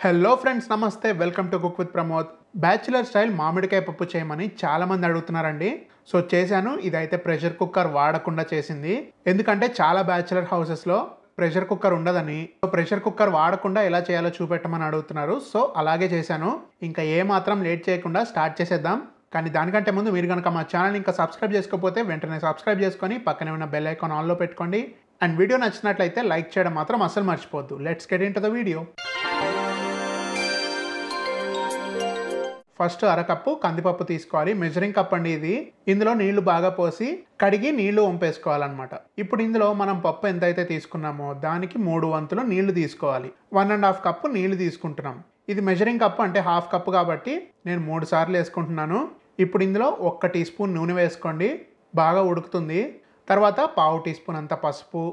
Hello friends, నమస్తే. Welcome to cook with Pramod. Bachelor style మామిడికాయ పప్పు చేయమని చాలామంది అడుగుతున్నారండి. సో చేశాను. ఇదైతే ప్రెషర్ కుక్కర్ వాడకుండా చేసింది. ఎందుకంటే చాలా బ్యాచిలర్ హౌసెస్లో ప్రెషర్ కుక్కర్ ఉండదని, ప్రెషర్ కుక్కర్ వాడకుండా ఎలా చేయాలో చూపెట్టమని అడుగుతున్నారు. సో అలాగే చేశాను. ఇంకా ఏమాత్రం లేట్ చేయకుండా స్టార్ట్ చేసేద్దాం. కానీ దానికంటే ముందు మీరు కనుక మా ఛానల్ ఇంకా సబ్స్క్రైబ్ చేసుకోకపోతే వెంటనే సబ్స్క్రైబ్ చేసుకొని పక్కనే ఉన్న బెల్ ఐకాన్ ఆన్లో పెట్టుకోండి. అండ్ వీడియో నచ్చినట్లయితే లైక్ చేయడం మాత్రం అస్సలు మర్చిపోవద్దు. Let's get into the video. First అరకప్పు కందిపప్పు తీసుకోవాలి. మెజరింగ్ కప్ అండి ఇది. ఇందులో నీళ్లు బాగా పోసి కడిగి నీళ్లు వంపేసుకోవాలన్నమాట. ఇప్పుడు ఇందులో మనం పప్పు ఎంతైతే తీసుకున్నామో దానికి 3 వంతులు నీళ్లు తీసుకోవాలి. 1.5 కప్పు నీళ్లు తీసుకుంటున్నాం. ఇది మెజరింగ్ కప్పు అంటే హాఫ్ కప్పు కాబట్టి నేను 3 సార్లు వేసుకుంటున్నాను. ఇప్పుడు ఇందులో 1 టీ స్పూన్ నూనె వేసుకోండి. బాగా ఉడుకుతుంది. తర్వాత 1/2 టీ స్పూన్ అంత పసుపు,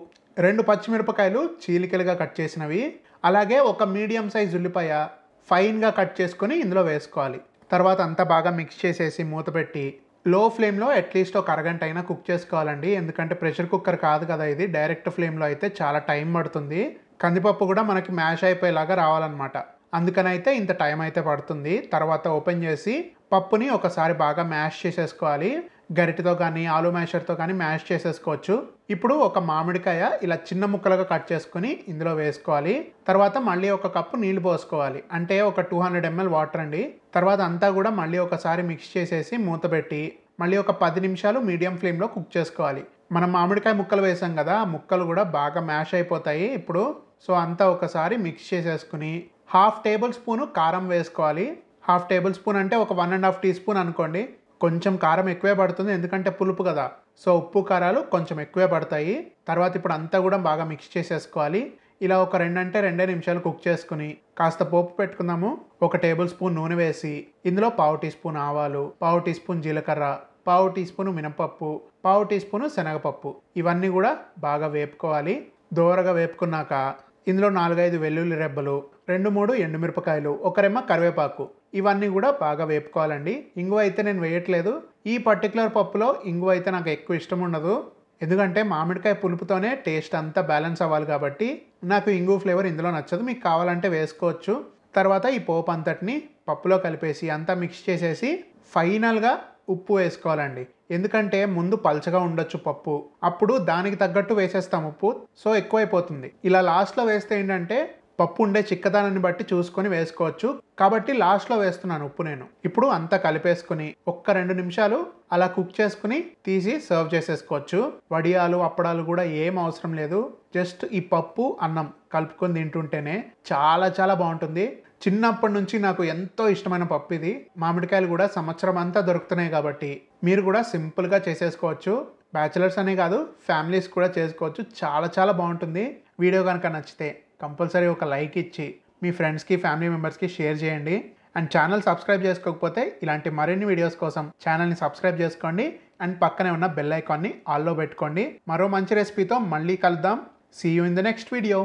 2 పచ్చిమిరపకాయలు చీలికలుగా కట్ చేసినవి, అలాగే ఒక మీడియం సైజ్ ఉల్లిపాయ ఫైన్గా కట్ చేసుకొని ఇందులో వేసుకోవాలి. తర్వాత అంతా బాగా మిక్స్ చేసేసి మూత పెట్టి లో ఫ్లేమ్లో అట్లీస్ట్ ఒక అరగంట అయినా కుక్ చేసుకోవాలండి. ఎందుకంటే ప్రెషర్ కుక్కర్ కాదు కదా ఇది, డైరెక్ట్ ఫ్లేమ్లో అయితే చాలా టైం పడుతుంది. కందిపప్పు కూడా మనకి మ్యాష్ అయిపోయేలాగా రావాలన్నమాట. అందుకనైతే ఇంత టైం అయితే పడుతుంది. తర్వాత ఓపెన్ చేసి పప్పుని ఒకసారి బాగా మ్యాష్ చేసేసుకోవాలి. గరిటెతో కానీ ఆలు మ్యాషర్తో కానీ మ్యాష్ చేసేసుకోవచ్చు. ఇప్పుడు ఒక మామిడికాయ ఇలా చిన్న ముక్కలుగా కట్ చేసుకుని ఇందులో వేసుకోవాలి. తర్వాత మళ్ళీ 1 కప్పు నీళ్లు పోసుకోవాలి. అంటే ఒక 200 ml వాటర్ అండి. తర్వాత అంతా కూడా మళ్ళీ ఒకసారి మిక్స్ చేసేసి మూత పెట్టి మళ్ళీ ఒక 10 నిమిషాలు మీడియం ఫ్లేమ్లో కుక్ చేసుకోవాలి. మనం మామిడికాయ ముక్కలు వేసాం కదా, ఆ ముక్కలు కూడా బాగా మ్యాష్ అయిపోతాయి ఇప్పుడు. సో అంతా ఒకసారి మిక్స్ చేసేసుకుని 1/2 టేబుల్ స్పూను కారం వేసుకోవాలి. 1/2 టేబుల్ స్పూన్ అంటే ఒక 1.5 టీ స్పూన్ అనుకోండి. కొంచెం కారం ఎక్కువే పడుతుంది ఎందుకంటే పులుపు కదా. సో ఉప్పు కారాలు కొంచెం ఎక్కువే పడతాయి. తర్వాత ఇప్పుడు అంతా కూడా బాగా మిక్స్ చేసేసుకోవాలి. ఇలా ఒక 2 నిమిషాలు కుక్ చేసుకుని కాస్త పోపు పెట్టుకుందాము. 1 టేబుల్ స్పూన్ నూనె వేసి ఇందులో 1/2 టీ స్పూన్ ఆవాలు, 1/2 టీ స్పూన్ జీలకర్ర, 1/2 టీ స్పూన్ మినపప్పు, 1/2 టీ స్పూన్ శనగపప్పు ఇవన్నీ కూడా బాగా వేపుకోవాలి. దోరగా వేపుకున్నాక ఇందులో 4-5 వెల్లుల్లి రెబ్బలు, 2-3 ఎండుమిరపకాయలు, 1 రెమ్మ కరివేపాకు ఇవన్నీ కూడా బాగా వేపుకోవాలండి. ఇంగువ అయితే నేను వేయట్లేదు. ఈ పర్టికులర్ పప్పులో ఇంగువ అయితే నాకు ఎక్కువ ఇష్టం ఉండదు. ఎందుకంటే మామిడికాయ పులుపుతోనే టేస్ట్ అంతా బ్యాలెన్స్ అవ్వాలి కాబట్టి నాకు ఇంగువ ఫ్లేవర్ ఇందులో నచ్చదు. మీకు కావాలంటే వేసుకోవచ్చు. తర్వాత ఈ పోపు అంతటిని పప్పులో కలిపేసి అంతా మిక్స్ చేసేసి ఫైనల్గా ఉప్పు వేసుకోవాలండి. ఎందుకంటే ముందు పల్చగా ఉండొచ్చు పప్పు, అప్పుడు దానికి తగ్గట్టు వేసేస్తాం ఉప్పు. సో ఎక్కువైపోతుంది. ఇలా లాస్ట్లో వేస్తే ఏంటంటే పప్పు ఉండే చిక్కదనాన్ని బట్టి చూసుకొని వేసుకోవచ్చు. కాబట్టి లాస్ట్లో వేస్తున్నాను ఉప్పు నేను. ఇప్పుడు అంతా కలిపేసుకుని 1-2 నిమిషాలు అలా కుక్ చేసుకుని తీసి సర్వ్ చేసేసుకోవచ్చు. వడియాలు అప్పడాలు కూడా ఏం అవసరం లేదు. జస్ట్ ఈ పప్పు అన్నం కలుపుకొని తింటుంటేనే చాలా చాలా బాగుంటుంది. చిన్నప్పటి నుంచి నాకు ఎంతో ఇష్టమైన పప్పు ఇది. మామిడికాయలు కూడా సంవత్సరం అంతా దొరుకుతున్నాయి కాబట్టి మీరు కూడా సింపుల్గా చేసేసుకోవచ్చు. బ్యాచిలర్స్ అనే కాదు, ఫ్యామిలీస్ కూడా చేసుకోవచ్చు. చాలా చాలా బాగుంటుంది. వీడియో కనుక నచ్చితే కంపల్సరీ ఒక లైక్ ఇచ్చి మీ ఫ్రెండ్స్కి ఫ్యామిలీ మెంబర్స్కి షేర్ చేయండి. అండ్ ఛానల్ సబ్స్క్రైబ్ చేసుకోకపోతే ఇలాంటి మరిన్ని వీడియోస్ కోసం ఛానల్ని సబ్స్క్రైబ్ చేసుకోండి. అండ్ పక్కనే ఉన్న బెల్ ఐకాన్ని ఆల్లో పెట్టుకోండి. మరో మంచి రెసిపీతో మళ్ళీ కలుద్దాం. See you in the next video.